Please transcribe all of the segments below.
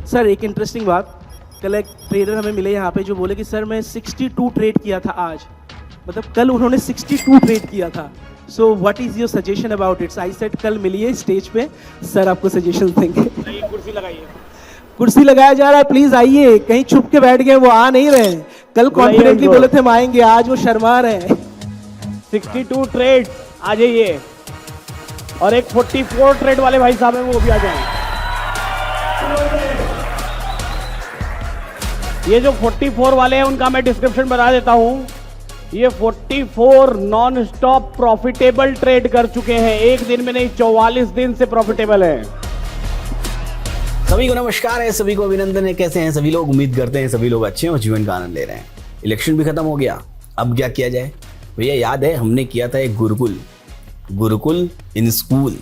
Sir एक interesting बात, कल एक ट्रेडर हमें मिले यहाँ पे जो बोले कि सर मैं 62 ट्रेड किया था आज, मतलब कल उन्होंने 62 ट्रेड किया था। So what is your suggestion about it's? I said कल मिलिए स्टेज पे, सर आपको सजेशन देंगे। कुर्सी लगाइए, कुर्सी लगाया जा रहा है, प्लीज आइए। कहीं छुप के बैठ गए, वो आ नहीं रहे हैं। कल कॉन्फिडेंटली बोले थे हम आएंगे, आज वो शर्मा रहे हैं। 62 ट्रेड आ जाइए, और एक 44 ट्रेड वाले भाई साहब हैं वो भी आ जाएं। ये जो 44 वाले हैं उनका मैं डिस्क्रिप्शन बता देता हूं। ये 44 नॉन स्टॉप प्रॉफिटेबल ट्रेड कर चुके हैं, एक दिन में नहीं 44 दिन से प्रॉफिटेबल है। सभी को नमस्कार है, सभी को अभिनंदन है। कैसे हैं सभी लोग? उम्मीद करते हैं सभी लोग अच्छे हैं और जीवन का आनंद ले रहे हैं। इलेक्शन भी खत्म हो गया, अब क्या किया जाए भैया? याद है हमने किया था एक गुरुकुल इन स्कूल,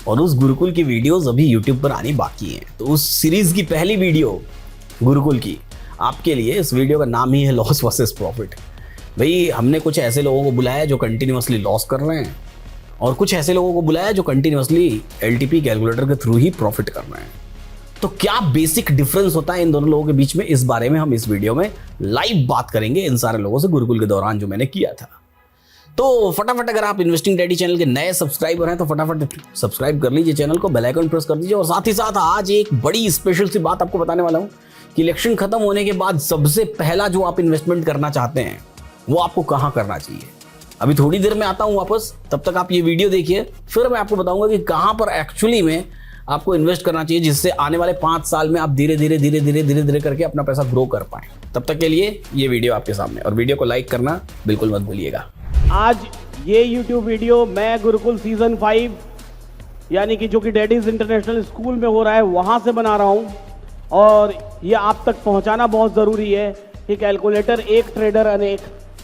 और उस गुरुकुल की वीडियोस अभी यूट्यूब पर आनी बाकी हैं। तो उस सीरीज की पहली वीडियो गुरुकुल की आपके लिए, इस वीडियो का नाम ही है लॉस वर्सेस प्रॉफिट। भाई हमने कुछ ऐसे लोगों को बुलाया जो कंटिन्यूअसली लॉस कर रहे हैं, और कुछ ऐसे लोगों को बुलाया जो कंटिन्यूअसली एलटीपी कैलकुलेटर के थ्रू ही प्रॉफिट कर रहे हैं। तो क्या बेसिक डिफरेंस होता है इन दोनों लोगों के बीच में, इस बारे में हम इस वीडियो में लाइव बात करेंगे इन सारे लोगों से गुरुकुल के दौरान जो मैंने किया था। तो फटाफट अगर आप इन्वेस्टिंग डैडी चैनल के नए सब्सक्राइबर हैं तो फटाफट सब्सक्राइब कर लीजिए चैनल को, बेल आइकन प्रेस कर दीजिए। और साथ ही साथ आज एक बड़ी स्पेशल सी बात आपको बताने वाला हूं कि इलेक्शन खत्म होने के बाद सबसे पहला जो आप इन्वेस्टमेंट करना चाहते हैं वो आपको कहां करना चाहिए। अभी थोड़ी देर में आता हूं वापस, तब तक आप ये वीडियो देखिए, फिर मैं आपको बताऊंगा कि कहां पर एक्चुअली में आपको इन्वेस्ट करना चाहिए, जिससे आने वाले 5 साल में आप धीरे धीरे करके अपना पैसा ग्रो कर पाएं। तब तक के लिए ये वीडियो आपके सामने, और वीडियो को लाइक करना बिल्कुल मत भूलिएगा। आज ये YouTube वीडियो मैं गुरुकुल सीजन 5 यानी कि जो कि डैडीज इंटरनेशनल स्कूल में हो रहा है वहां से बना रहा हूं, और ये आप तक पहुंचाना बहुत ज़रूरी है कि कैलकुलेटर एक ट्रेडर अनेक,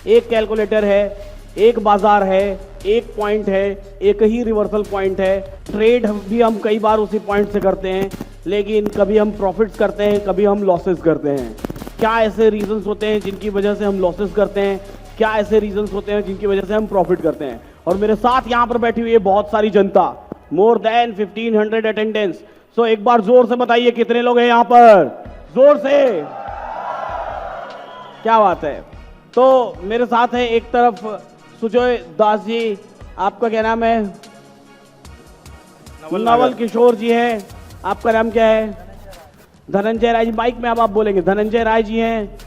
एक कैलकुलेटर है, एक बाजार है, एक पॉइंट है, एक ही रिवर्सल पॉइंट है। ट्रेड भी हम कई बार उसी पॉइंट से करते हैं, लेकिन कभी हम प्रॉफिट्स करते हैं, कभी हम लॉसेस करते हैं। क्या ऐसे रीजंस होते हैं जिनकी वजह से हम लॉसेस करते हैं, क्या ऐसे रीजंस होते हैं जिनकी वजह से हम प्रॉफिट करते हैं? और मेरे साथ यहाँ पर बैठी हुई है बहुत सारी जनता, मोर देन 1500 अटेंडेंस। सो एक बार जोर से बताइए कितने लोग हैं यहाँ पर, जोर से। क्या बात है। तो मेरे साथ है एक तरफ सुजय दास जी, आपका क्या नाम है? नवल किशोर जी हैं, आपका नाम क्या है? धनंजय राय जी, माइक में अब आप बोलेंगे। धनंजय राय जी हैं,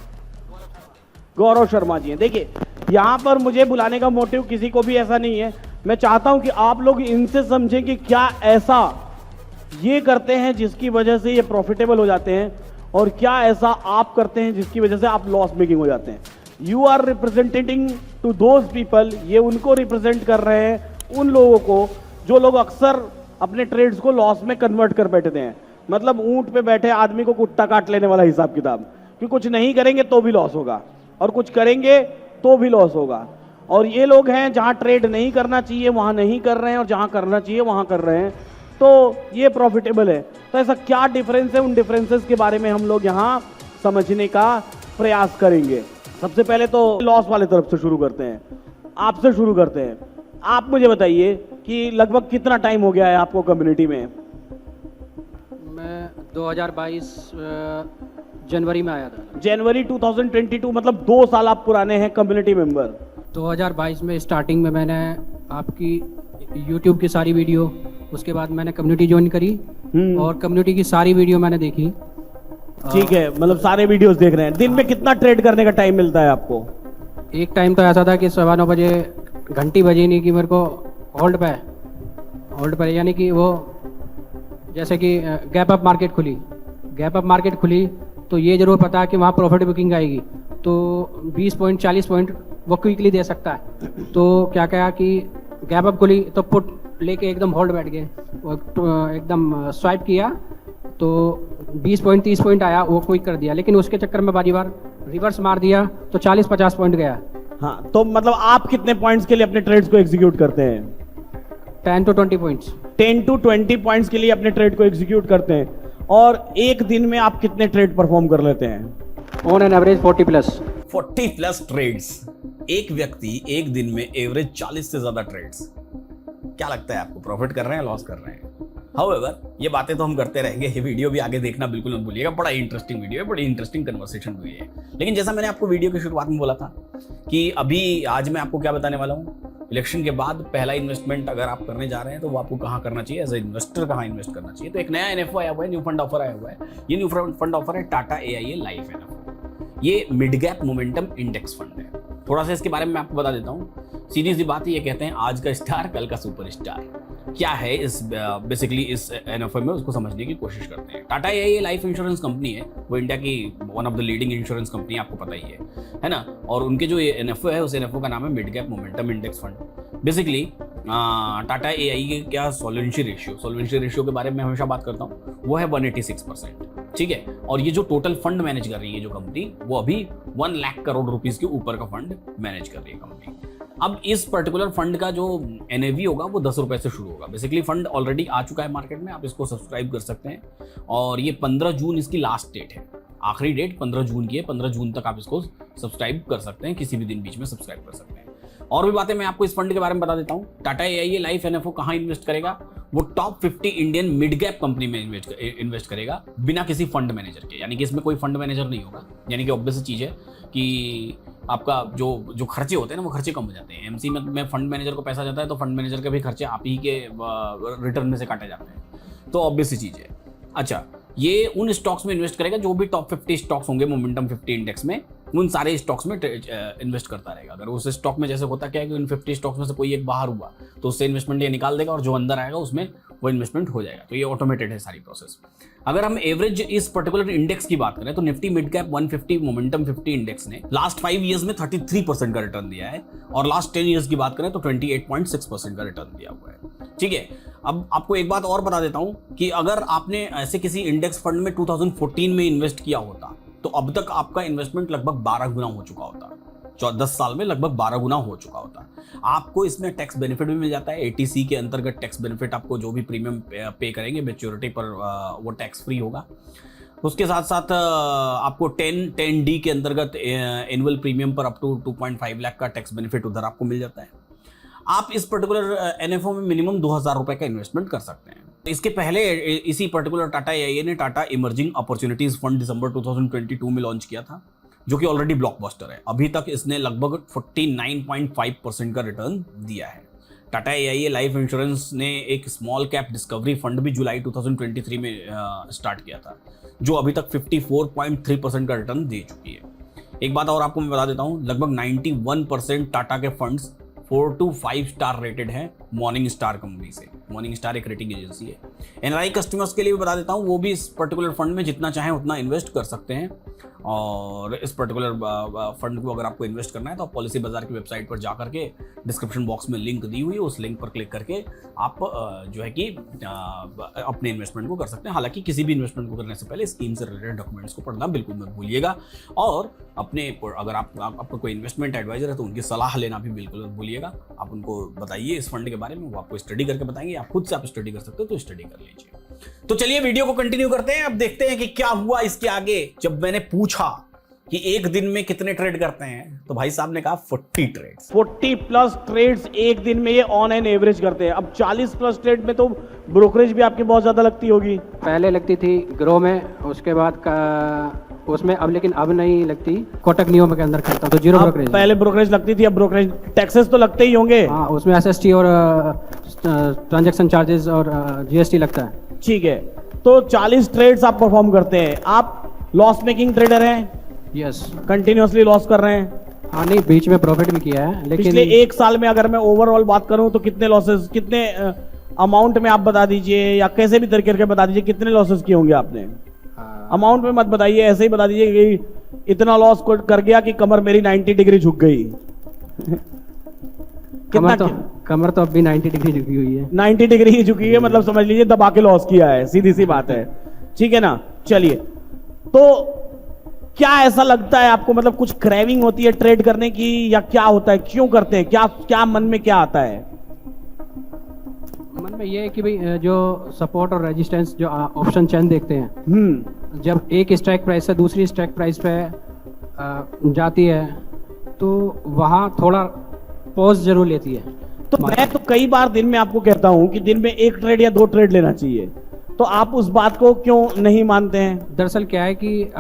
गौरव शर्मा जी हैं। देखिए यहाँ पर मुझे बुलाने का मोटिव किसी को भी ऐसा नहीं है, मैं चाहता हूं कि आप लोग इनसे समझें कि क्या ऐसा ये करते हैं जिसकी वजह से ये प्रॉफिटेबल हो जाते हैं, और क्या ऐसा आप करते हैं जिसकी वजह से आप लॉस मेकिंग हो जाते हैं। You are representing to those people, ये उनको रिप्रेजेंट कर रहे हैं, उन लोगों को जो लोग अक्सर अपने ट्रेड्स को लॉस में कन्वर्ट कर बैठते हैं। मतलब ऊंट पे बैठे आदमी को कुत्ता काट लेने वाला हिसाब किताब, कि कुछ नहीं करेंगे तो भी लॉस होगा और कुछ करेंगे तो भी लॉस होगा। और ये लोग हैं जहां ट्रेड नहीं करना चाहिए वहां नहीं कर रहे हैं, और जहां करना चाहिए वहां कर रहे हैं, तो ये प्रॉफिटेबल है। तो ऐसा क्या डिफरेंस है, उन डिफरेंसेस के बारे में हम लोग यहाँ समझने का प्रयास करेंगे। सबसे पहले तो लॉस वाले तरफ से शुरू करते हैं, आपसे शुरू करते हैं। आप मुझे बताइए कि लगभग कितना टाइम हो गया है आपको कम्युनिटी में? मैं 2022 जनवरी में आया था। जनवरी 2022, मतलब 2 साल आप पुराने हैं कम्युनिटी मेंबर। 2022 में स्टार्टिंग में मैंने आपकी YouTube की सारी वीडियो, उसके बाद मैंने कम्युनिटी ज्वाइन करी और कम्युनिटी की सारी वीडियो मैंने देखी। ठीक है, मतलब सारे वीडियोस देख रहे हैं। दिन में कितना ट्रेड करने का टाइम मिलता है आपको? एक टाइम तो ऐसा था कि 9:15 बजे घंटी बजी नहीं कि मेरे को होल्ड पे, यानी कि वो जैसे कि गैप अप मार्केट खुली तो ये जरूर पता है कि वहाँ प्रॉफिट बुकिंग आएगी, तो 20 पॉइंट 40 पॉइंट वो क्विकली दे सकता है। तो क्या कहा कि गैप अप खुली तो पुट लेके एकदम होल्ड बैठ गए, एकदम स्वाइप किया तो 20 पॉइंट 30 पॉइंट आया, वो क्विक कर दिया। लेकिन उसके चक्कर में बारी बार रिवर्स मार दिया तो 40-50 पॉइंट गया। हाँ, तो मतलब आप कितने पॉइंट्स के लिए अपने ट्रेड्स को एग्जीक्यूट करते हैं? 10 to 20 पॉइंट्स। 10 to 20 पॉइंट्स के लिए अपने ट्रेड को एग्जीक्यूट करते हैं। और एक दिन में आप कितने ट्रेड परफॉर्म कर लेते हैं? On an average 40 plus trades. एक व्यक्ति एक दिन में एवरेज 40 से ज्यादा ट्रेड्स। क्या लगता है आपको, प्रॉफिट कर रहे हैं लॉस कर रहे हैं? हाउएवर ये बातें तो हम करते रहेंगे, ये वीडियो भी आगे देखना बिल्कुल मत भूलिएगा, बड़ा इंटरेस्टिंग वीडियो है, बड़ी इंटरेस्टिंग कन्वर्सेशन हुई है। लेकिन जैसा मैंने आपको वीडियो की शुरुआत में बोला था कि अभी आज मैं आपको क्या बताने वाला हूँ, इलेक्शन के बाद पहला इन्वेस्टमेंट अगर आप करने जा रहे हैं तो वो आपको कहाँ करना चाहिए, एज ए इन्वेस्टर कहाँ इन्वेस्ट करना चाहिए। तो एक नया एनएफओ आया हुआ है, न्यू फंड ऑफर आया हुआ है। ये न्यू फंड ऑफर है टाटा AIA लाइफ एनएफओ। ये mid gap momentum index fund है। थोड़ा सा इसके बारे में मैं आपको बता देता हूँ। सीधी सी बात है, ये कहते हैं आज का स्टार कल का सुपर स्टार। क्या है इस बेसिकली इस एनएफओ में, उसको समझने की कोशिश करते हैं। Tata AIA life insurance company है, वो इंडिया की one of the leading insurance company, आपको पता ही है ना। और उनके जो एनएफओ है, उस एनएफओ का नाम है mid gap momentum index fund. Basically Tata AIA के क्या सॉल्वेंसी रेशियो के बारे में हमेशा बात करता हूँ, वो है 186%। ठीक है, और ये जो टोटल फंड मैनेज कर रही है जो कंपनी, वो अभी 1 लाख करोड़ रुपीस के ऊपर का फंड मैनेज कर रही है कंपनी। अब इस पर्टिकुलर फंड का जो NAV होगा वो 10 रुपए से शुरू होगा। बेसिकली फंड ऑलरेडी आ चुका है मार्केट में, आप इसको सब्सक्राइब कर सकते हैं। और ये 15 जून इसकी लास्ट डेट है, आखिरी डेट 15 जून की है। 15 जून तक आप इसको सब्सक्राइब कर सकते हैं, किसी भी दिन बीच में सब्सक्राइब कर सकते हैं। और भी बातें मैं आपको इस फंड के बारे में बता देता हूँ। टाटा AIA लाइफ एनएफओ कहाँ इन्वेस्ट करेगा, वो top 50 Indian mid gap company में इन्वेस्ट करेगा बिना किसी फंड मैनेजर के। यानी कि इसमें कोई फंड मैनेजर नहीं होगा। यानी कि ऑब्वियस चीज है कि आपका जो खर्चे होते हैं ना, वो खर्चे कम हो जाते हैं। MC में फंड मैनेजर को पैसा जाता है तो फंड मैनेजर के भी खर्चे आप ही के रिटर्न में से काटे जाते हैं। तो ऑब्वियस चीज है। अच्छा, ये उन स्टॉक्स में इन्वेस्ट करेगा जो भी टॉप 50 स्टॉक्स होंगे मोमेंटम 50 इंडेक्स में, उन सारे स्टॉक्स में इन्वेस्ट करता रहेगा। अगर उस स्टॉक में जैसे होता क्या है कि उन 50 स्टॉक्स में से कोई एक बाहर हुआ तो उससे इन्वेस्टमेंट ये निकाल देगा और जो अंदर आएगा उसमें वो इन्वेस्टमेंट हो जाएगा। तो ये ऑटोमेटेड है सारी प्रोसेस। अगर हम एवरेज इस पर्टिकुलर इंडेक्स की बात करें तो Nifty mid cap 150 momentum 50 index ने लास्ट 5 ईयर्स में 33% का रिटर्न दिया है, और लास्ट 10 ईयर्स की बात करें तो 28.6% का रिटर्न दिया हुआ है। ठीक है, अब आपको एक बात और बता देता हूं कि अगर आपने ऐसे किसी इंडेक्स फंड में 2014 में इन्वेस्ट किया होता तो अब तक आपका इन्वेस्टमेंट लगभग 12 गुना हो चुका होता। 10 साल में लगभग 12 गुना हो चुका होता। आपको इसमें टैक्स बेनिफिट भी मिल जाता है। ATC के अंतर्गत टैक्स बेनिफिट, आपको जो भी प्रीमियम पे करेंगे मैच्योरिटी पर वो टैक्स फ्री होगा। उसके साथ साथ आपको 10D के अंतर्गत एनुअल प्रीमियम पर अप टू 2.5 लाख का टैक्स बेनिफिट उधर आपको मिल जाता है। आप इस पर्टिकुलर एनएफओ में मिनिमम 2000 रुपए का इन्वेस्टमेंट कर सकते हैं। इसके पहले इसी पर्टिकुलर टाटा AIA ने टाटा इमर्जिंग अपॉर्चुनिटीज फंड दिसंबर 2022 में लॉन्च किया था, जो कि ऑलरेडी ब्लॉकबस्टर है। अभी तक इसने लगभग 49.5% का रिटर्न दिया है। टाटा AIA लाइफ इंश्योरेंस ने एक स्मॉल कैप डिस्कवरी फंड भी जुलाई 2023 में स्टार्ट किया था, जो अभी तक 54.3% का रिटर्न दे चुकी है। एक बात और आपको मैं बता देता हूँ, लगभग 91% टाटा के फंड्स 4 to 5 स्टार रेटेड है मॉर्निंग स्टार कंपनी से। मॉर्निंग स्टार एक रेटिंग एजेंसी है। NRI कस्टमर्स के लिए भी बता देता हूँ, वो भी इस पर्टिकुलर फंड में जितना चाहें उतना इन्वेस्ट कर सकते हैं। और इस पर्टिकुलर फंड को अगर आपको इन्वेस्ट करना है तो आप पॉलिसी बाजार की वेबसाइट पर जा करके डिस्क्रिप्शन बॉक्स में लिंक दी हुई है, उस लिंक पर क्लिक करके आप जो है कि अपने इन्वेस्टमेंट को कर सकते हैं। हालांकि किसी भी इन्वेस्टमेंट को करने से पहले स्कीम से रिलेटेड डॉक्यूमेंट्स को पढ़ना बिल्कुल मत भूलिएगा। और अपने अगर आपको कोई इन्वेस्टमेंट एडवाइजर है तो उनकी सलाह लेना भी बिल्कुल मत भूलिएगा। आप उनको बताइए इस फंड के बारे में, वो आपको स्टडी करके बताएंगे। आप खुद से आप स्टडी कर सकते हो तो स्टडी कर लीजिए। तो चलिए वीडियो को कंटिन्यू करते हैं। अब देखते हैं कि क्या हुआ इसके आगे। जब मैंने पूछा कि एक दिन में कितने ट्रेड करते हैं तो भाई साहब ने कहा 40 ट्रेड्स। 40+ ट्रेड्स एक दिन में ये ऑन एन एवरेज करते हैं। अब 40+ ट्रेड में तो ब्रोकरेज भी आपकी बहुत ज्यादा लगती होगी। पहले लगती थी ग्रो में, उसके बाद उसमें अब, लेकिन अब नहीं लगती। कोटक नियम के अंदर करता हूं तो जीरो ब्रोकरेज। पहले ब्रोकरेज लगती थी, अब ब्रोकरेज टैक्सेस तो लगते ही होंगे। हाँ, उसमें SST और ट्रांजैक्शन चार्जेस और GST लगता है। ठीक है, तो 40 ट्रेड्स आप परफॉर्म करते हैं। आप लॉस मेकिंग ट्रेडर हैं? यस। कंटिन्यूअसली लॉस कर रहे हैं? हाँ, नहीं, बीच में प्रॉफिट भी किया है, लेकिन पिछले एक साल में अगर मैं ओवरऑल बात करूं तो कितने लॉसेस, कितने अमाउंट में आप बता दीजिए, या कैसे भी तरीके से बता दीजिए कितने लॉसेस किए होंगे आपने। अमाउंट में मत बताइए, ऐसे ही बता दीजिए कि इतना लॉस कर गया कि कमर मेरी 90 डिग्री झुक गई। कमर तो अब भी 90 डिग्री झुकी हुई है। 90 डिग्री ही झुकी है, मतलब समझ लीजिए दबा के लॉस किया है, सीधी सी बात है। ठीक है ना। चलिए, तो क्या ऐसा लगता है आपको, मतलब कुछ क्रेविंग होती है ट्रेड करने की, या क्या होता है, क्यों करते हैं, क्या मन में क्या आता है? मन में ये है कि भाई जो सपोर्ट और रेजिस्टेंस जो ऑप्शन चेन देखते हैं, जब एक स्ट्राइक प्राइस से दूसरी स्ट्राइक प्राइस पे जाती है तो वहाँ थोड़ा पॉज जरूर लेती है। तो मैं तो कई बार दिन में आपको कहता हूं कि दिन में 1 ट्रेड या 2 ट्रेड लेना चाहिए, तो आप उस बात को क्यों नहीं मानते हैं? दरअसल क्या है कि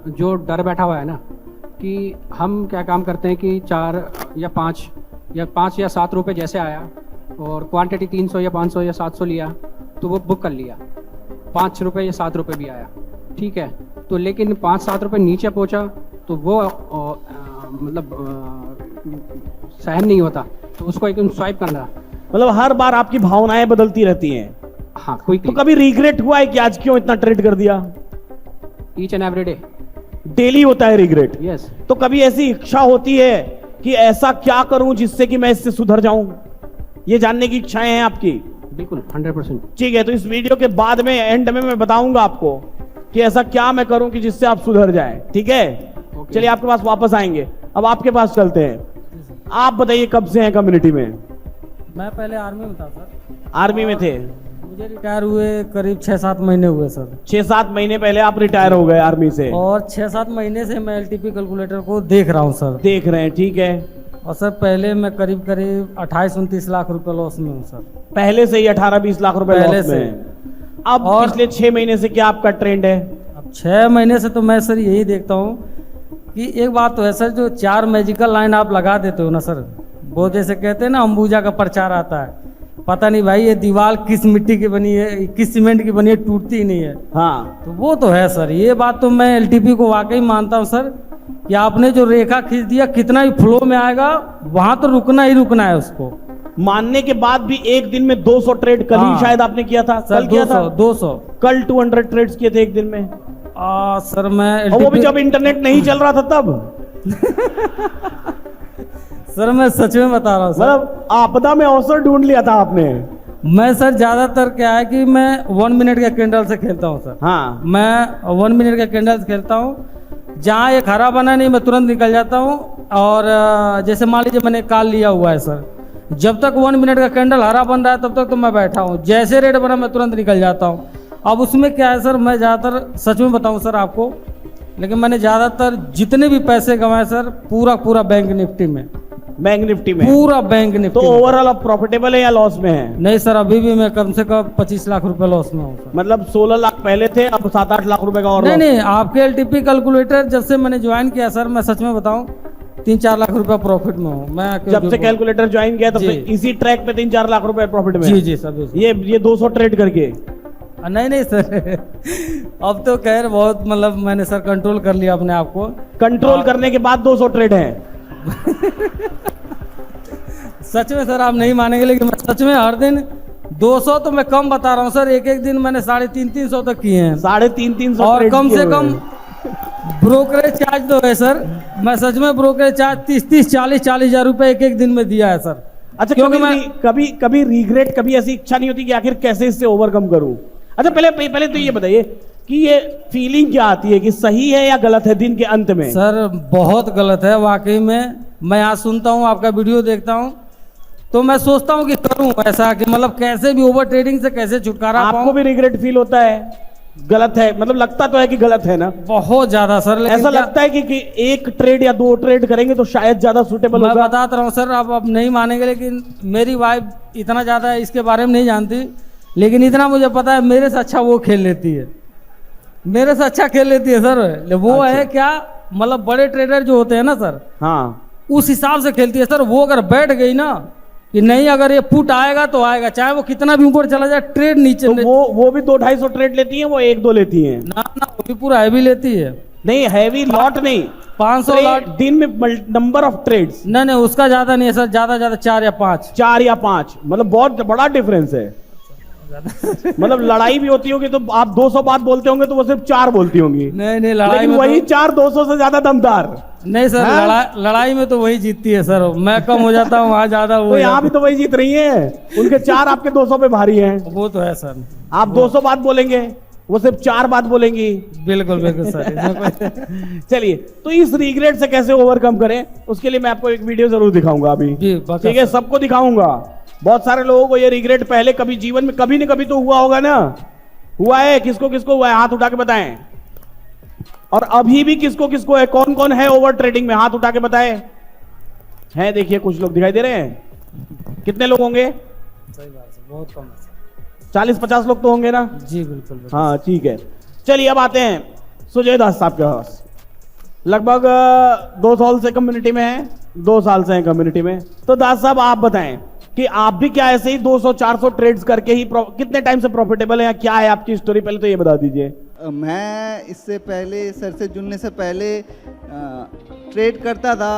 जो डर बैठा हुआ है ना कि हम क्या काम करते हैं कि 4 या 5 या 7 रुपए जैसे आया और क्वांटिटी 300 या 500 या 700 लिया तो वो बुक कर लिया, 5 रुपए या 7 रुपए भी आया, ठीक है, तो लेकिन 5-7 रुपए नीचे पहुंचा तो वो सहन नहीं होता, तो उसको एकदम स्वाइप करना। मतलब हर बार आपकी भावनाएं बदलती रहती हैं। हाँ, कोई तो कभी रिग्रेट हुआ है कि आज क्यों इतना ट्रेड कर दिया? Each and every day. Daily होता है रिग्रेट? यस। तो कभी ऐसी इच्छा होती है कि ऐसा क्या करूं जिससे कि मैं इससे सुधर जाऊं, ये जानने की इच्छाएं हैं आपकी? बिल्कुल 100%। ठीक है, तो इस वीडियो के बाद में एंड में मैं बताऊंगा आपको कि ऐसा क्या मैं करूं कि जिससे आप सुधर जाएं, ठीक है? चलिए आपके पास वापस आएंगे, अब आपके पास चलते हैं। आप बताइए कब से हैं कम्युनिटी में? मैं पहले आर्मी में था सर। आर्मी में थे? मुझे रिटायर हुए करीब 6-7 महीने हुए सर। 6-7 महीने पहले आप रिटायर हो गए आर्मी से? और 6-7 महीने से मैं एलटीपी कैलकुलेटर को देख रहा हूँ सर। देख रहे हैं, ठीक है। और सर पहले मैं करीब 28-29 लाख रुपए लॉस में हूँ सर। पहले से ही 18-20 लाख रुपए पहले लॉस में से। हैं। अब और पिछले 6 महीने से क्या आपका ट्रेंड है? अब 6 महीने से तो मैं सर यही देखता हूँ कि एक बात तो है सर, जो 4 मैजिकल लाइन आप लगा देते हो ना सर, वो जैसे कहते हैं ना अंबुजा का प्रचार आता है, पता नहीं भाई ये दीवार किस मिट्टी की बनी है, किस सीमेंट की बनी है, टूटती ही नहीं है। हाँ, तो वो तो है सर, ये बात तो मैं एलटीपी को वाकई मानता हूँ सर कि आपने जो रेखा खींच दिया, कितना भी फ्लो में आएगा वहां तो रुकना ही रुकना है उसको। मानने के बाद भी एक दिन में 200 ट्रेड कल ही हाँ। शायद आपने किया था? सर कल किया था? 200 कल 200 ट्रेड्स किए थे एक दिन में। सर मैं और वो भी जब इंटरनेट नहीं चल रहा था तब। सर मैं सच में बता रहा हूँ सर, मतलब आपदा में अवसर ढूंढ लिया था आपने। मैं सर ज्यादातर क्या है कि मैं 1 मिनट के कैंडल से खेलता हूँ सर। हाँ, मैं 1 मिनट के कैंडल से खेलता हूँ, जहाँ एक हरा बना नहीं मैं तुरंत निकल जाता हूँ। और जैसे मान लीजिए मैंने कॉल लिया हुआ है सर, जब तक 1 मिनट का कैंडल हरा बन रहा है तब तक तो मैं बैठा हूँ, जैसे रेड बना मैं तुरंत निकल जाता हूँ। अब उसमें क्या है सर, मैं ज़्यादातर सच में बताऊँ सर आपको, लेकिन मैंने ज़्यादातर जितने भी पैसे कमाए सर पूरा बैंक निफ्टी में। बैंक निफ्टी में? पूरा बैंक निफ्टी तो में। ओवरऑल अब प्रॉफिटेबल है या लॉस में है? नहीं सर, अभी भी मैं कम से कम 25 लाख रुपए लॉस में हूँ सर। मतलब 16 लाख पहले थे, अब 7-8 लाख रुपए का और नहीं loss। नहीं, आपके एलटीपी कैलकुलेटर जब से मैंने ज्वाइन किया सर, मैं सच में बताऊं 3-4 लाख रुपए प्रॉफिट में हूँ मैं। जब से कैलकुलेटर ज्वाइन किया तब जी। से इसी ट्रैक पे 3-4 लाख रुपए प्रॉफिट में? जी जी सर। ये 200 ट्रेड करके? नहीं सर अब तो खैर बहुत मतलब मैंने सर कंट्रोल कर लिया अपने आप को। कंट्रोल करने के बाद 200 ट्रेड हैं? सच में सर आप नहीं मानेंगे, लेकिन मैं सच में हर दिन 200 तो मैं कम बता रहा हूँ सर, एक दिन मैंने 350-300 तक किए हैं। 350-300 और ट्रेड कम किए से हुए कम हैं। ब्रोकरेज चार्ज तो है सर, मैं सच में ब्रोकरेज चार्ज 30-40 हजार रुपए एक दिन में दिया है सर। अच्छा, क्योंकि कभी रिग्रेट, कभी ऐसी इच्छा नहीं होती कि आखिर कैसे इससे ओवरकम करूं? अच्छा, पहले तो ये बताइए कि ये फीलिंग क्या आती है कि सही है या गलत है दिन के अंत में? सर बहुत गलत है वाकई में। मैं आज सुनता हूँ, आपका वीडियो देखता हूँ, तो मैं सोचता हूँ कि करूँ ऐसा कि मतलब कैसे भी ओवर ट्रेडिंग से कैसे छुटकारा आपको पाऊँ। भी रिग्रेट फील होता है? गलत है मतलब लगता तो है कि गलत है ना? बहुत ज्यादा सर, लेकिन ऐसा लगता है कि एक ट्रेड या 2 ट्रेड करेंगे तो शायद ज्यादा सुटेबल मैं होगा। बताता रहा हूँ सर, आप अब नहीं मानेंगे, लेकिन मेरी वाइफ इतना ज्यादा इसके बारे में नहीं जानती, लेकिन इतना मुझे पता है मेरे से अच्छा वो खेल लेती है, मेरे से अच्छा खेल लेती है सर। वो अच्छा। है क्या, मतलब बड़े ट्रेडर जो होते हैं ना सर, हाँ, उस हिसाब से खेलती है सर। वो अगर बैठ गई ना कि नहीं अगर ये पुट आएगा तो आएगा, चाहे वो कितना भी ऊपर चला जाए, ट्रेड नीचे तो वो भी 200-250 ट्रेड लेती हैं, वो 1-2 लेती हैं? ना वो भी पूरा हैवी लेती है। नहीं, हैवी लॉट नहीं, 500 लॉट दिन में नंबर ऑफ ट्रेड्स? नहीं उसका ज्यादा नहीं है सर, ज्यादा 4 या 5। 4 या 5 मतलब बहुत बड़ा डिफरेंस है। मतलब लड़ाई भी होती होगी तो आप 200 बात बोलते होंगे तो वो सिर्फ 4 बोलती होंगी। नहीं लड़ाई लेकिन में वही तो, 4 200 से ज्यादा दमदार। नहीं सर, हाँ? लड़ाई में तो वही जीतती है सर, मैं कम हो जाता हूँ, वहाँ ज्यादा तो हो यहाँ भी तो वही जीत रही हैं, उनके 4 आपके 200 पे भारी हैं। वो तो है सर। आप 200 बात बोलेंगे, वो सिर्फ 4 बात बोलेंगी। बिल्कुल सर इसमें कोई चलिए, तो इस रिग्रेट से कैसे ओवरकम करें उसके लिए मैं आपको एक वीडियो जरूर दिखाऊंगा अभी। जी, पक्का ठीक है, सर। सबको दिखाऊंगा। बहुत सारे लोगों को ये रिग्रेट पहले कभी जीवन में कभी न कभी तो हुआ होगा ना? हुआ है? किसको किसको हुआ है? हाथ उठा के बताएं। और अभी भी किसको किसको है? कौन कौन है ओवर ट्रेडिंग में? हाथ उठा के बताएं। है, देखिए कुछ लोग दिखाई दे रहे हैं। कितने लोग होंगे? सही बात है, बहुत कम है 40-50 लोग तो होंगे ना? जी बिल्कुल बिल्कुल। हाँ ठीक है, चलिए अब आते हैं सुजय दास साहब के पास। लगभग 2 साल से कम्युनिटी में हैं, 2 साल से हैं कम्युनिटी में। तो दास साहब आप बताएं कि आप भी क्या ऐसे ही 200-400 ट्रेड्स करके ही कितने टाइम से प्रॉफिटेबल है या क्या है आपकी स्टोरी, पहले तो ये बता दीजिए। मैं इससे पहले सर से जुड़ने से पहले ट्रेड करता था,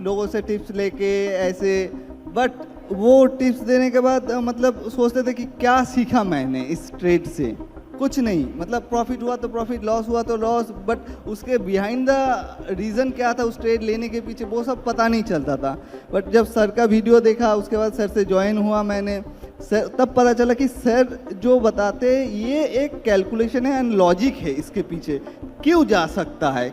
लोगों से टिप्स लेके ऐसे, बट वो टिप्स देने के बाद मतलब सोचते थे कि क्या सीखा मैंने इस ट्रेड से, कुछ नहीं, मतलब प्रॉफिट हुआ तो प्रॉफिट, लॉस हुआ तो लॉस, बट उसके बिहाइंड द रीज़न क्या था उस ट्रेड लेने के पीछे वो सब पता नहीं चलता था। बट जब सर का वीडियो देखा, उसके बाद सर से ज्वाइन हुआ मैंने, सर तब पता चला कि सर जो बताते ये एक कैलकुलेशन है एंड लॉजिक है, इसके पीछे क्यों जा सकता है।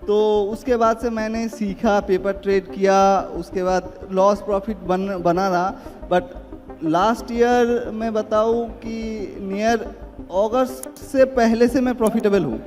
तो उसके बाद से मैंने सीखा, पेपर ट्रेड किया, उसके बाद लॉस प्रॉफिट बना रहा। बट लास्ट ईयर मैं बताऊं कि नियर अगस्त से पहले से मैं प्रॉफिटेबल हूँ,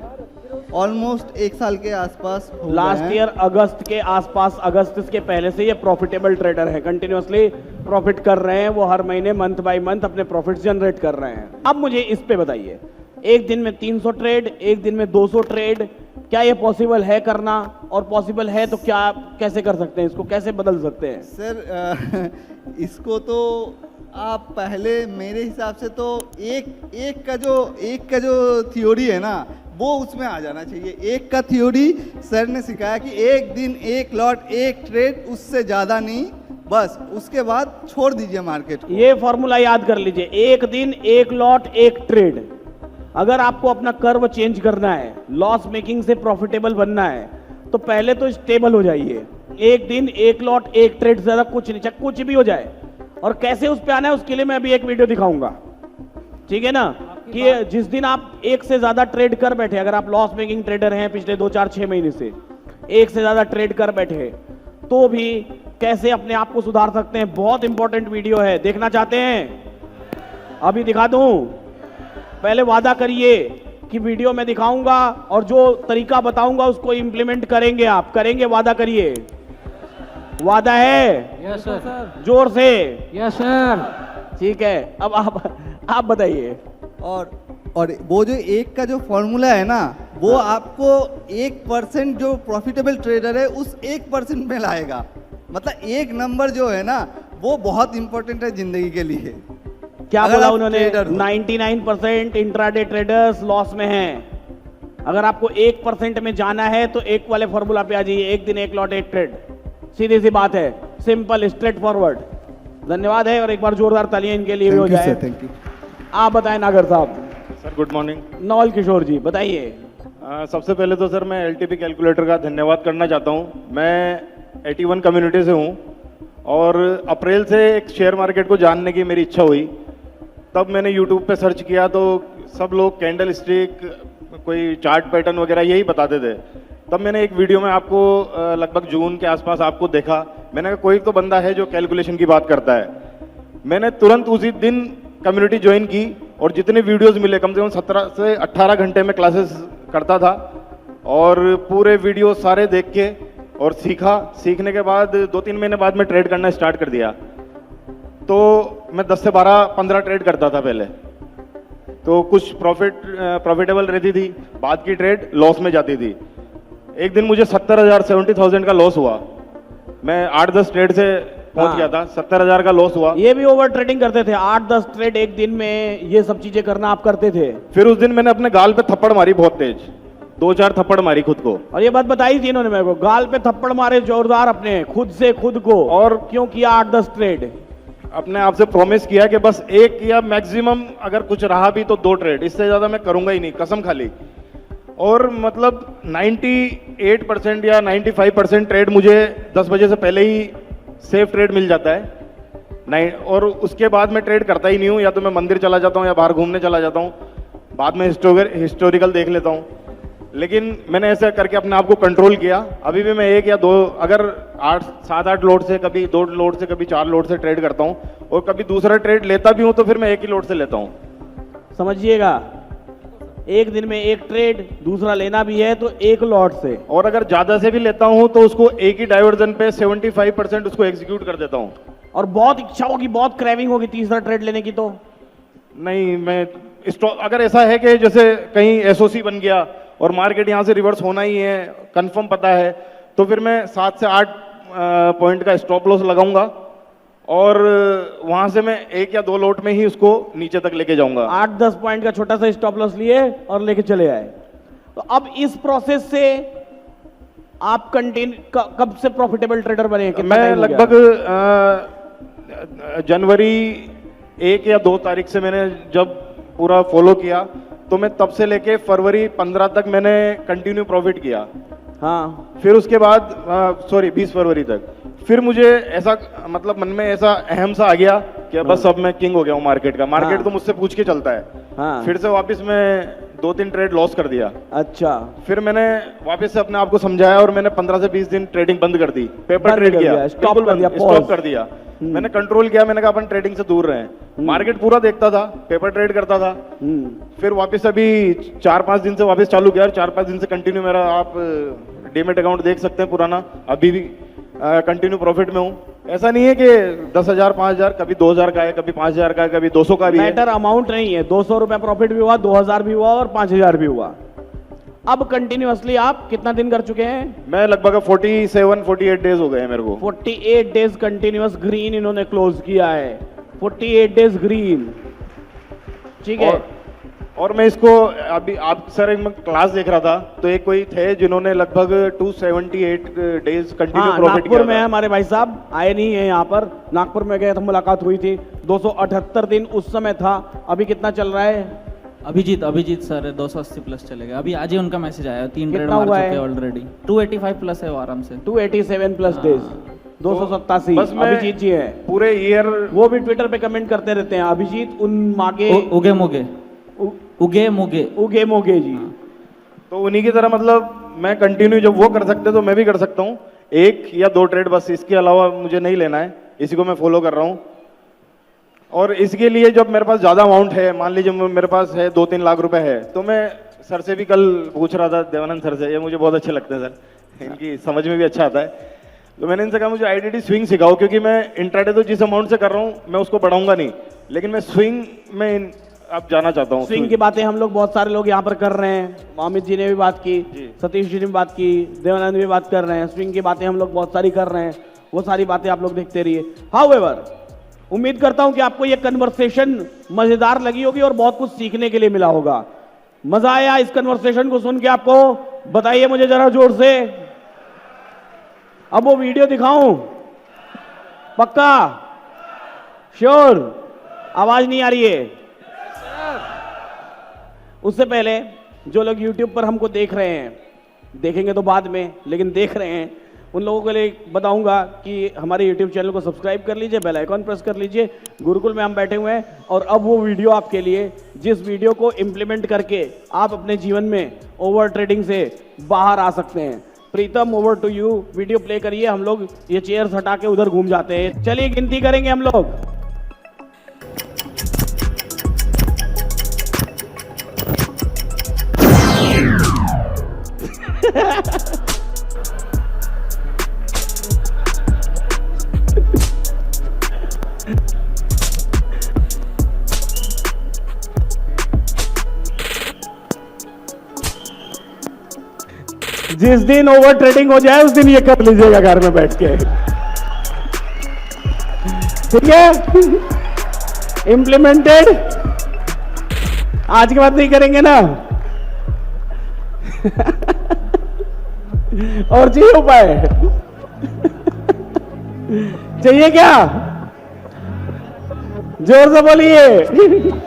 ऑलमोस्ट 1 साल के आसपास हो गए लास्ट हैं। ईयर अगस्त के आसपास, अगस्त के पहले से ये प्रॉफिटेबल ट्रेडर है, कंटिन्यूअसली प्रॉफिट कर रहे हैं, वो हर महीने मंथ बाय मंथ अपने प्रॉफिट जनरेट कर रहे हैं। अब मुझे इस पे बताइए, एक दिन में 300 ट्रेड, एक दिन में 200 ट्रेड, क्या ये पॉसिबल है करना? और पॉसिबल है तो क्या, कैसे कर सकते हैं इसको, कैसे बदल सकते हैं? सर इसको तो आप पहले मेरे हिसाब से तो एक का जो थ्योरी है ना वो उसमें आ जाना चाहिए। एक का थ्योरी सर ने सिखाया कि एक दिन एक लॉट एक ट्रेड, उससे ज़्यादा नहीं, बस उसके बाद छोड़ दीजिए मार्केट को। ये फॉर्मूला याद कर लीजिए, एक दिन एक लॉट एक ट्रेड। अगर आपको अपना कर्व चेंज करना है, लॉस मेकिंग से प्रॉफिटेबल बनना है, तो पहले तो स्टेबल हो जाइए। एक दिन एक लॉट एक ट्रेड से ज्यादा कुछ नहीं, चाहे कुछ भी हो जाए। और कैसे उस पे आना है उसके लिए मैं अभी एक वीडियो दिखाऊंगा, ठीक है ना? कि जिस दिन आप एक से ज्यादा ट्रेड कर बैठे, अगर आप लॉस मेकिंग ट्रेडर हैं पिछले 2-4-6 महीने से, एक से ज्यादा ट्रेड कर बैठे, तो भी कैसे अपने आप को सुधार सकते हैं, बहुत इंपॉर्टेंट वीडियो है। देखना चाहते हैं? अभी दिखा दूं? पहले वादा करिए कि वीडियो में दिखाऊंगा और जो तरीका बताऊंगा उसको इंप्लीमेंट करेंगे आप, करेंगे? वादा करिए, वादा है? Yes sir. जोर से। Yes sir. ठीक है, अब आप बताइए। और वो जो एक का जो फॉर्मूला है ना, वो आपको 1% जो प्रॉफिटेबल ट्रेडर है उस 1% में लाएगा। मतलब एक नंबर जो है ना वो बहुत इंपॉर्टेंट है जिंदगी के लिए। क्या अगर बोला आप उन्होंने? ट्रेडर हो। 99% इंट्राडे ट्रेडर्स लॉस में हैं। अगर आपको 1% में जाना है तो एक वाले फॉर्मूला पे आ जाइए, एक दिन एक लॉट एक ट्रेड। सीधी सी बात है, सिंपल, स्ट्रेट फॉरवर्ड। धन्यवाद है, और एक बार जोरदार तालियां इनके लिए भी हो जाए। Thank you. आप बताएं नागर साहब। Sir good morning. Naval Kishore ji बताइए। सबसे पहले तो सर मैं एलटीपी कैलकुलेटर का धन्यवाद करना चाहता हूँ। मैं 81 कम्युनिटी से हूँ और अप्रैल से एक शेयर मार्केट को जानने की मेरी इच्छा हुई। तब मैंने यूट्यूब पे सर्च किया तो सब लोग कैंडल स्टिक, कोई चार्ट पैटर्न वगैरह यही बताते थे। तब मैंने एक वीडियो में आपको लगभग जून के आसपास आपको देखा। मैंने कहा कोई तो बंदा है जो कैलकुलेशन की बात करता है। मैंने तुरंत उसी दिन कम्युनिटी ज्वाइन की और जितने वीडियोस मिले, कम से कम 17 से 18 घंटे में क्लासेस करता था और पूरे वीडियो सारे देख के और सीखा। सीखने के बाद 2-3 महीने बाद में ट्रेड करना स्टार्ट कर दिया। तो मैं 10 से 12-15 ट्रेड करता था पहले, तो कुछ प्रॉफिटेबल रहती थी, बाद की ट्रेड लॉस में जाती थी। एक दिन मुझे 70,000 का लॉस हुआ। मैं 8-10 ट्रेड से पहुंच गया था, 70,000 का लॉस हुआ। ये भी ओवर ट्रेडिंग करते थे, 8-10 ट्रेड एक दिन में, ये सब चीजें करना आप करते थे? फिर उस दिन मैंने अपने गाल पे थप्पड़ मारी बहुत तेज, 2-4 थप्पड़ मारी खुद को। और ये बात बताई थी इन्होंने मेरे को, गाल पे थप्पड़ मारे जोरदार अपने खुद से खुद को। और क्यों किया 8-10 ट्रेड? अपने आप से प्रॉमिस किया कि बस एक या मैक्सिमम अगर कुछ रहा भी तो 2 ट्रेड, इससे ज्यादा मैं करूंगा ही नहीं, कसम खा ली। और मतलब 98% या 95% ट्रेड मुझे 10 बजे से पहले ही सेफ ट्रेड मिल जाता है। और उसके बाद मैं ट्रेड करता ही नहीं हूँ, या तो मैं मंदिर चला जाता हूँ या बाहर घूमने चला जाता हूँ, बाद में हिस्टोरिकल देख लेता हूँ। लेकिन मैंने ऐसे करके अपने आप को कंट्रोल किया। अभी भी मैं 1 या 2, अगर 7-8 लोड से, कभी 2 लोड से, कभी 4 लोड से ट्रेड करता हूँ। और कभी दूसरा ट्रेड लेता भी हूँ तो फिर मैं 1 ही लोड से लेता हूँ। समझिएगा, एक दिन में एक ट्रेड, दूसरा लेना भी है तो 1 लॉट से। और अगर ज्यादा से भी लेता हूं तो उसको एक ही डाइवर्जन पे 75% उसको एग्जीक्यूट कर देता हूं। और बहुत इच्छा होगी, बहुत क्रेविंग होगी तीसरा ट्रेड लेने की, तो नहीं, मैं स्टॉक अगर ऐसा है कि जैसे कहीं एसओसी बन गया और मार्केट यहाँ से रिवर्स होना ही है, कंफर्म पता है, तो फिर मैं 7 से 8 पॉइंट का स्टॉप लॉस लगाऊंगा और वहां से मैं 1 या 2 लोट में ही उसको नीचे तक लेके जाऊंगा। 8-10 पॉइंट का छोटा सा स्टॉप लॉस लिए और लेके चले आए। तो अब इस प्रोसेस से आप कब से प्रॉफिटेबल ट्रेडर बने हैं? कितना मैं time हो गया? लगभग जनवरी 1 या 2 तारीख से मैंने जब पूरा फॉलो किया, तो मैं तब से लेके फरवरी 15 तक मैंने कंटिन्यू प्रॉफिट किया। हाँ, फिर उसके बाद 20 फरवरी तक फिर मुझे ऐसा मतलब मन में ऐसा अहम सा आ गया कि बस अब मैं किंग हो गया हूँ मार्केट का। मार्केट हाँ। तो मुझसे पूछ के चलता है। हाँ। फिर से वापस मैं 2-3 ट्रेड लॉस कर दिया। अच्छा, फिर मैंने वापस से अपने आप को समझाया और मैंने 15 से 20 दिन ट्रेडिंग बंद कर दी, पेपर बंद ट्रेड कर किया, दिया, stop कर दिया, स्टॉप pause। कर दिया। मैंने कंट्रोल किया, मैंने कहा अपन ट्रेडिंग से दूर रहे। मार्केट पूरा देखता था, पेपर ट्रेड करता था। फिर वापस अभी 4-5 दिन से वापस चालू किया और 4-5 दिन से कंटिन्यू मेरा आप डीमेट अकाउंट देख सकते हैं पुराना, अभी भी कंटिन्यू प्रॉफिट में हूँ। ऐसा नहीं है कि 10,000 5,000, कभी 2,000 का है, कभी 5,000 का है, कभी 200 का भी है। मैटर अमाउंट नहीं है, 200 रुपए प्रॉफिट भी हुआ, 2,000 भी हुआ और 5,000 भी हुआ। अब कंटिन्यूअसली आप कितना दिन कर चुके हैं? मैं लगभग 47-48 डेज हो गए हैं मेरे को। 48 डेज कंटिन्यूअस ग्रीन इन्होंने क्लोज किया है। 48 डेज ग्रीन, ठीक है। और मैं इसको अभी आप सर एक मैं क्लास देख रहा था, तो एक कोई थे जिन्होंने लगभग 278 डेज कंटिन्यू हाँ, प्रॉफिट नागपुर किया में है था। हमारे भाई साहब, आए नहीं है यहाँ पर। नागपुर में गए तो मुलाकात हुई थी, 278 दिन उस समय था। अभी कितना चल रहा है? अभिजीत सर 280 प्लस चलेगा। अभी आज ही उनका मैसेज आया, 3 ट्रेड कितना मार हुआ चुके है? हैं ऑलरेडी। 285 प्लस है वो आराम से। 287 प्लस डेज, 287। बस मैं अभिजीत जी है, पूरे ईयर वो भी ट्विटर पे कमेंट करते रहते हैं। अभिजीत उन मागे उगे मुगे उगे मोगे जी। तो उन्हीं की तरह मतलब मैं कंटिन्यू जब वो कर सकते तो मैं भी कर सकता हूँ। 1 या 2 ट्रेड बस, इसके अलावा मुझे नहीं लेना है। इसी को मैं फॉलो कर रहा हूँ। और इसके लिए जब मेरे पास ज़्यादा अमाउंट है, मान लीजिए मेरे पास है 2-3 लाख रुपए है, तो मैं सर से भी कल पूछ रहा था, देवानंद सर से, ये मुझे बहुत अच्छे लगते हैं सर, इनकी समझ में भी अच्छा आता है। तो मैंने इनसे कहा मुझे आईडीडी स्विंग सिखाओ, क्योंकि मैं इंट्राडे तो जिस अमाउंट से कर रहा हूँ मैं उसको बढ़ाऊंगा नहीं, लेकिन मैं स्विंग में अब जाना चाहता हूँ। स्विंग की बातें हम लोग बहुत सारे लोग यहाँ पर कर रहे हैं। अमित जी ने भी बात की, सतीश जी ने भी बात की, देवानंद भी बात कर रहे हैं। स्विंग की बातें हम लोग बहुत सारी कर रहे हैं, वो सारी बातें आप लोग देखते रहिए। हाउएवर, उम्मीद करता हूं कि आपको ये कन्वर्सेशन मजेदार लगी होगी और बहुत कुछ सीखने के लिए मिला होगा। मजा आया इस कन्वर्सेशन को सुन के आपको? बताइए मुझे जरा जोर से। अब वो वीडियो दिखाऊं? पक्का? श्योर? आवाज नहीं आ रही है? उससे पहले जो लोग YouTube पर हमको देख रहे हैं, देखेंगे तो बाद में, लेकिन देख रहे हैं, उन लोगों के लिए बताऊंगा कि हमारे YouTube चैनल को सब्सक्राइब कर लीजिए, बेल आइकॉन प्रेस कर लीजिए। गुरुकुल में हम बैठे हुए हैं और अब वो वीडियो आपके लिए, जिस वीडियो को इम्प्लीमेंट करके आप अपने जीवन में ओवर ट्रेडिंग से बाहर आ सकते हैं। Pritam, over to you. Video play करिए। हम लोग ये चेयर्स हटा के उधर घूम जाते हैं। चलिए गिनती करेंगे हम लोग। जिस दिन ओवर ट्रेडिंग हो जाए उस दिन ये कर लीजिएगा घर में बैठ के, ठीक है? इम्प्लीमेंटेड। आज के बाद नहीं करेंगे ना? और चाहिए उपाय? चाहिए क्या? जोर से बोलिए।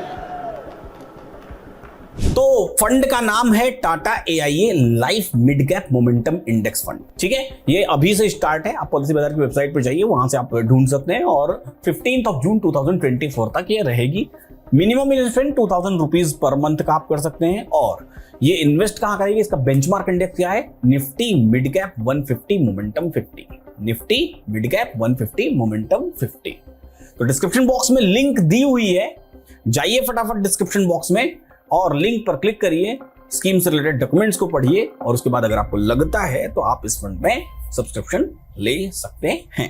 तो फंड का नाम है Tata AIA life mid cap momentum index fund. ठीक है, ये अभी से स्टार्ट है। आप पॉलिसी बाजार की वेबसाइट पर जाइए, वहां से आप ढूंढ सकते हैं। और 15 जून 2024 तक ये रहेगी। Minimum investment 2,000 rupees per month का आप कर सकते हैं। और ये इन्वेस्ट कहां करेंगे, इसका बेंचमार्क इंडेक्स क्या है? Nifty mid cap 150 momentum 50। Nifty mid cap 150 momentum 50। तो डिस्क्रिप्शन बॉक्स में लिंक दी हुई है, जाइए फटाफट डिस्क्रिप्शन बॉक्स में और लिंक पर क्लिक करिए, स्कीम से रिलेटेड डॉक्यूमेंट्स को पढ़िए और उसके बाद अगर आपको लगता है तो आप इस फंड में सब्सक्रिप्शन ले सकते हैं।